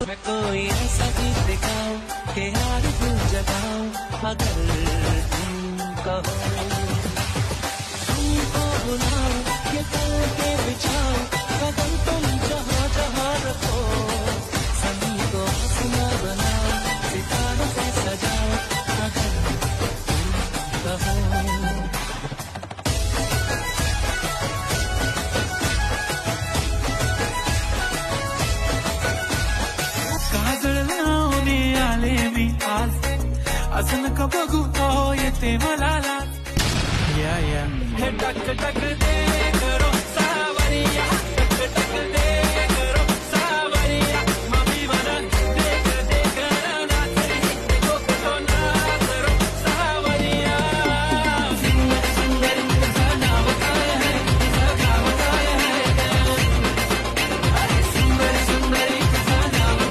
मैं कोई ऐसा गीत दिखाऊं कि यार दिल जगाऊं, अगर तुम कहो तुमको बुलाऊं, ये पल के बिछाऊं, कदम तुम जहाँ जहाँ रखो, सभी को आसमां बनाऊं, सितारों से सजाऊं, अगर तुम कहो। असं नका बघू अहो येते मला लाज या हे टक टक दे करो सावरिया टक टक दे